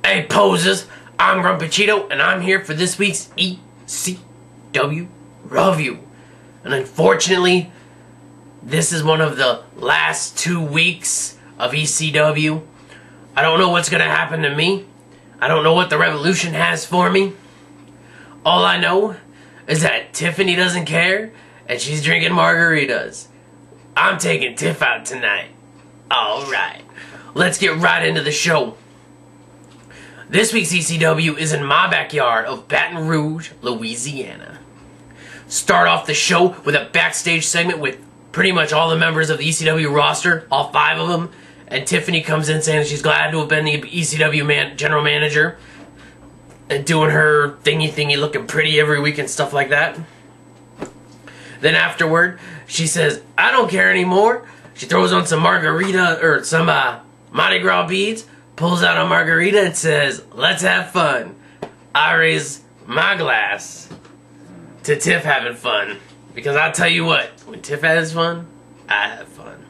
Hey posers, I'm Grumpy Cheeto, and I'm here for this week's ECW review. And unfortunately, this is one of the last 2 weeks of ECW. I don't know what's gonna happen to me. I don't know what the Revolution has for me. All I know is that Tiffany doesn't care, and she's drinking margaritas. I'm taking Tiff out tonight. Alright, let's get right into the show. This week's ECW is in my backyard of Baton Rouge, Louisiana. Start off the show with a backstage segment with pretty much all the members of the ECW roster, all 5 of them, and Tiffany comes in saying she's glad to have been the ECW general manager and doing her thingy looking pretty every week and stuff like that. Then afterward, she says, I don't care anymore. She throws on some margarita, or some Mardi Gras beads, pulls out a margarita and says, let's have fun. I raise my glass to Tiff having fun. Because I'll tell you what, when Tiff has fun, I have fun.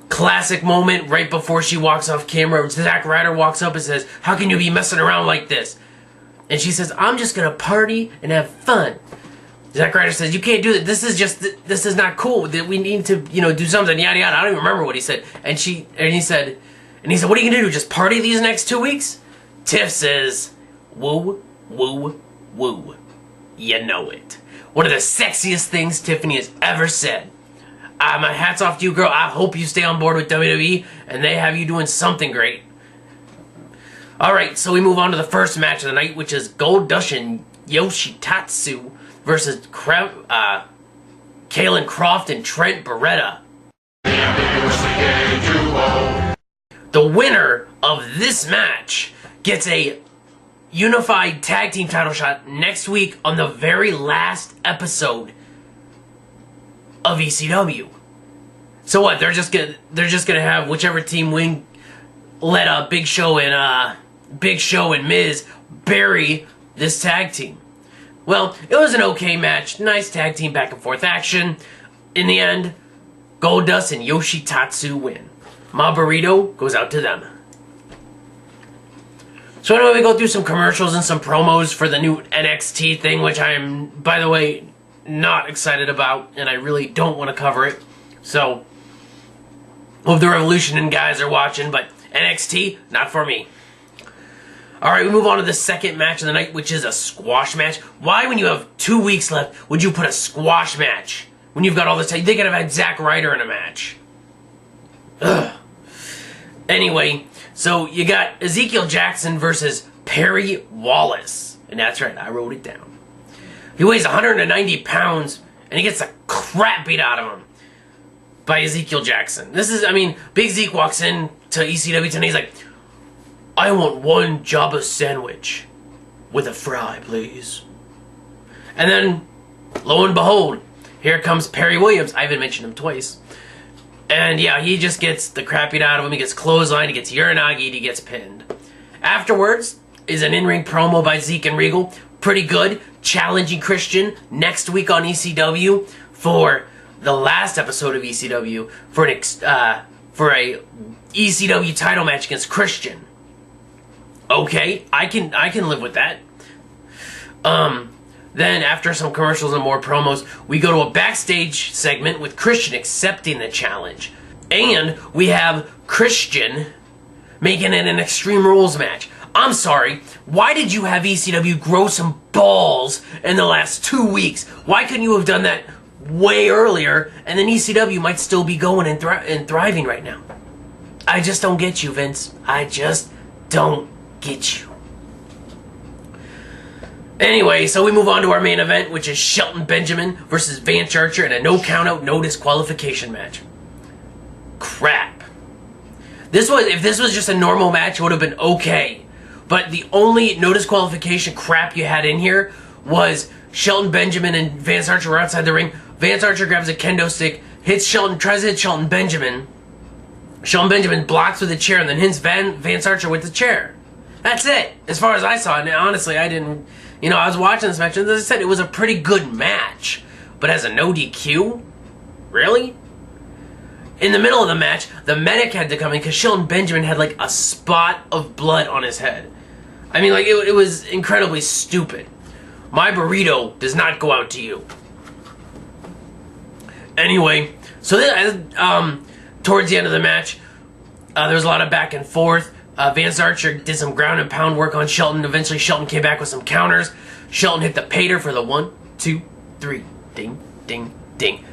Classic moment right before she walks off camera. Zack Ryder walks up and says, how can you be messing around like this? And she says, I'm just going to party and have fun. Zack Ryder says, you can't do that. This is not cool. We need to, do something, yada yada. I don't even remember what he said. And he said, what are you going to do? Just party these next 2 weeks? Tiff says, woo, woo, woo. You know it. One of the sexiest things Tiffany has ever said. My hat's off to you, girl. I hope you stay on board with WWE and they have you doing something great. Alright, so we move on to the first match of the night, which is Goldust and Yoshitatsu versus Kalen Croft and Trent Beretta. The winner of this match gets a unified tag team title shot next week on the very last episode of ECW. So what? They're just gonna have whichever team win let Big Show and Miz bury this tag team. Well, it was an okay match, nice tag team back and forth action. In the end, Goldust and Yoshitatsu win. My burrito goes out to them. So anyway, we go through some commercials and some promos for the new NXT thing, which I am, by the way, not excited about, and I really don't want to cover it. So, hope the Revolution and guys are watching, but NXT, not for me. Alright, we move on to the second match of the night, which is a squash match. Why, when you have 2 weeks left, would you put a squash match? When you've got all this time, they could have had Zack Ryder in a match. Ugh. Anyway, so you got Ezekiel Jackson versus Perry Wallace. And that's right, I wrote it down. He weighs 190 pounds, and he gets the crap beat out of him by Ezekiel Jackson. Big Zeke walks in to ECW tonight, he's like, I want one Jabba sandwich with a fry, please. And then, lo and behold, here comes Perry Williams. I even mentioned him twice. And yeah, he just gets the crap beat out of him. He gets clotheslined, he gets Uranagi, he gets pinned. Afterwards is an in-ring promo by Zeke and Regal. Pretty good. Challenging Christian next week on ECW for the last episode of ECW for a ECW title match against Christian. Okay, I can live with that. Then, after some commercials and more promos, we go to a backstage segment with Christian accepting the challenge. And we have Christian making it an Extreme Rules match. I'm sorry, why did you have ECW grow some balls in the last 2 weeks? Why couldn't you have done that way earlier, and then ECW might still be going and thriving right now? I just don't get you, Vince. I just don't get you. Anyway, so we move on to our main event, which is Shelton Benjamin versus Vance Archer in a no count-out, no disqualification match. Crap. If this was just a normal match, it would have been okay. But the only no disqualification crap you had in here was Shelton Benjamin and Vance Archer were outside the ring. Vance Archer grabs a kendo stick, tries to hit Shelton Benjamin. Shelton Benjamin blocks with a chair and then hits Vance Archer with the chair. That's it, as far as I saw it. Now, honestly, I didn't... I was watching this match, and as I said, it was a pretty good match. But as a no DQ? Really? in the middle of the match, the medic had to come in because Shelton Benjamin had like a spot of blood on his head. I mean, like, it was incredibly stupid. My burrito does not go out to you. Anyway, so then, towards the end of the match, there was a lot of back and forth. Vance Archer did some ground and pound work on Shelton. Eventually, Shelton came back with some counters. Shelton hit the pater for the 1, 2, 3. Ding, ding, ding.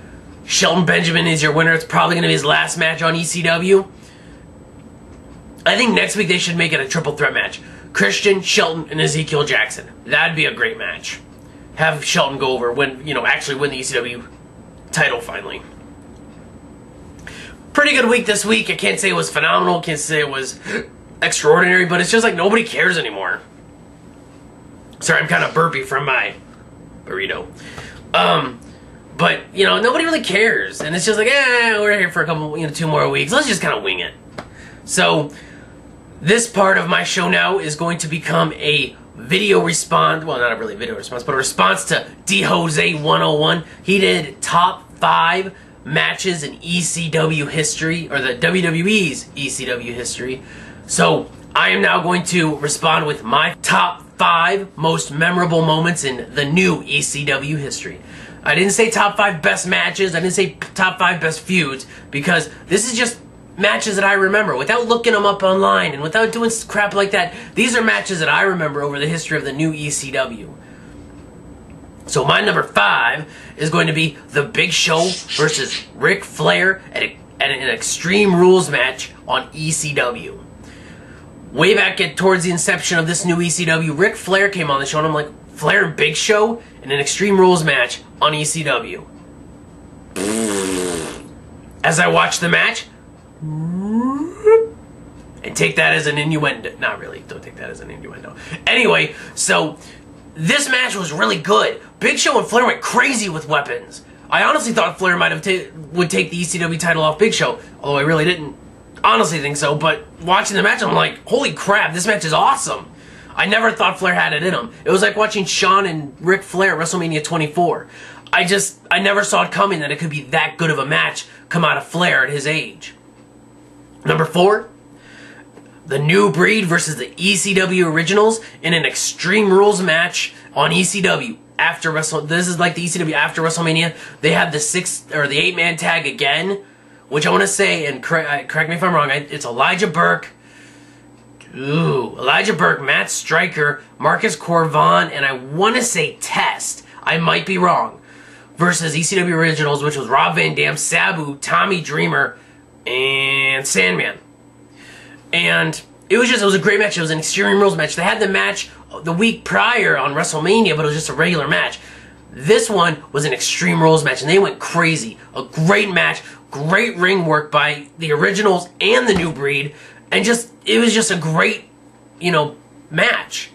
Shelton Benjamin is your winner. It's probably going to be his last match on ECW. I think next week they should make it a triple threat match. Christian, Shelton, and Ezekiel Jackson. That'd be a great match. Have Shelton go over, actually win the ECW title finally. Pretty good week this week. I can't say it was phenomenal. Can't say it was extraordinary, but it's just like nobody cares anymore. Sorry, I'm kind of burpy from my burrito. But, nobody really cares. And it's just like, we're here for a couple, 2 more weeks. Let's just kind of wing it. So, this part of my show now is going to become a video response. Well, not a really video response, but a response to D. Jose 101. He did top 5 matches in ECW history, or the WWE's ECW history. So, I am now going to respond with my top 5 most memorable moments in the new ECW history. I didn't say top 5 best matches, I didn't say top 5 best feuds, because this is just matches that I remember, without looking them up online, and without doing crap like that. These are matches that I remember over the history of the new ECW. So my number 5 is going to be The Big Show versus Ric Flair at an Extreme Rules match on ECW. Way back towards the inception of this new ECW, Ric Flair came on the show, and I'm like, Flair and Big Show in an Extreme Rules match on ECW. As I watch the match, and take that as an innuendo. Not really, don't take that as an innuendo. Anyway, so this match was really good. Big Show and Flair went crazy with weapons. I honestly thought Flair might have would take the ECW title off Big Show, although I really didn't honestly think so. But watching the match, I'm like, holy crap, this match is awesome. I never thought Flair had it in him. It was like watching Shawn and Ric Flair at WrestleMania 24. I never saw it coming that it could be that good of a match come out of Flair at his age. Number 4, the New Breed versus the ECW Originals in an Extreme Rules match on ECW after This is like the ECW after WrestleMania. They had the 8-man tag again, which I want to say, and correct me if I'm wrong, it's Elijah Burke, Matt Stryker, Marcus Corvon, and I want to say Test, I might be wrong, versus ECW Originals, which was Rob Van Dam, Sabu, Tommy Dreamer, and Sandman. And it was a great match. It was an Extreme Rules match. They had the match the week prior on WrestleMania, but it was just a regular match. This one was an Extreme Rules match, and they went crazy. A great match, great ring work by the Originals and the New Breed, and it was just a great, match.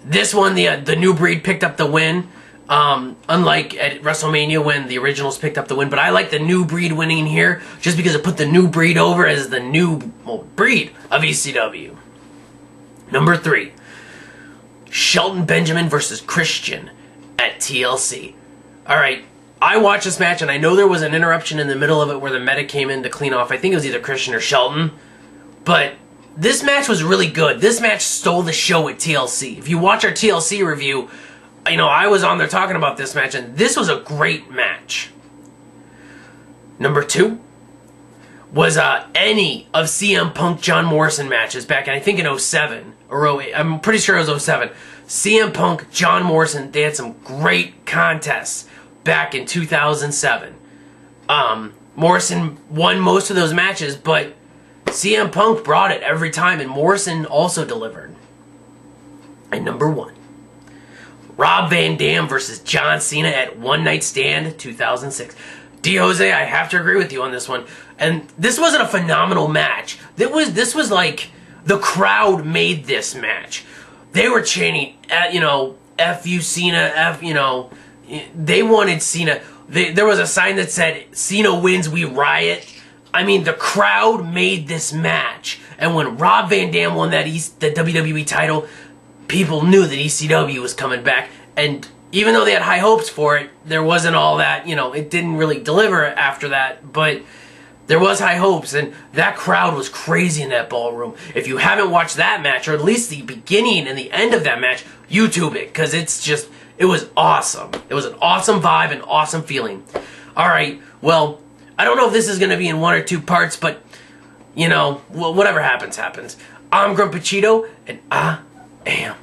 This one, the New Breed picked up the win, unlike at WrestleMania when the Originals picked up the win. But I like the New Breed winning here, just because it put the New Breed over as the new breed of ECW. Number 3, Shelton Benjamin versus Christian at TLC. Alright, I watched this match, and I know there was an interruption in the middle of it where the medic came in to clean off. I think it was either Christian or Shelton. But this match was really good. This match stole the show at TLC. If you watch our TLC review, I was on there talking about this match, and this was a great match. Number 2 was any of CM Punk John Morrison matches back in, I think, in 07 or 08. I'm pretty sure it was 07. CM Punk, John Morrison, they had some great contests back in 2007. Morrison won most of those matches, but CM Punk brought it every time, and Morrison also delivered. And number 1, Rob Van Dam versus John Cena at One Night Stand 2006. D. Jose, I have to agree with you on this one. And this wasn't a phenomenal match. This was like the crowd made this match. They were chanting, F you Cena, F, they wanted Cena. There was a sign that said, Cena wins, we riot. I mean, the crowd made this match. And when Rob Van Dam won the WWE title, people knew that ECW was coming back. And even though they had high hopes for it, there wasn't all that, it didn't really deliver after that, but there was high hopes, and that crowd was crazy in that ballroom. If you haven't watched that match, or at least the beginning and the end of that match, YouTube it, because it was awesome. It was an awesome vibe, an awesome feeling. Alright, well, I don't know if this is going to be in 1 or 2 parts, but, whatever happens, happens. I'm Grumpy Cheeto, and I am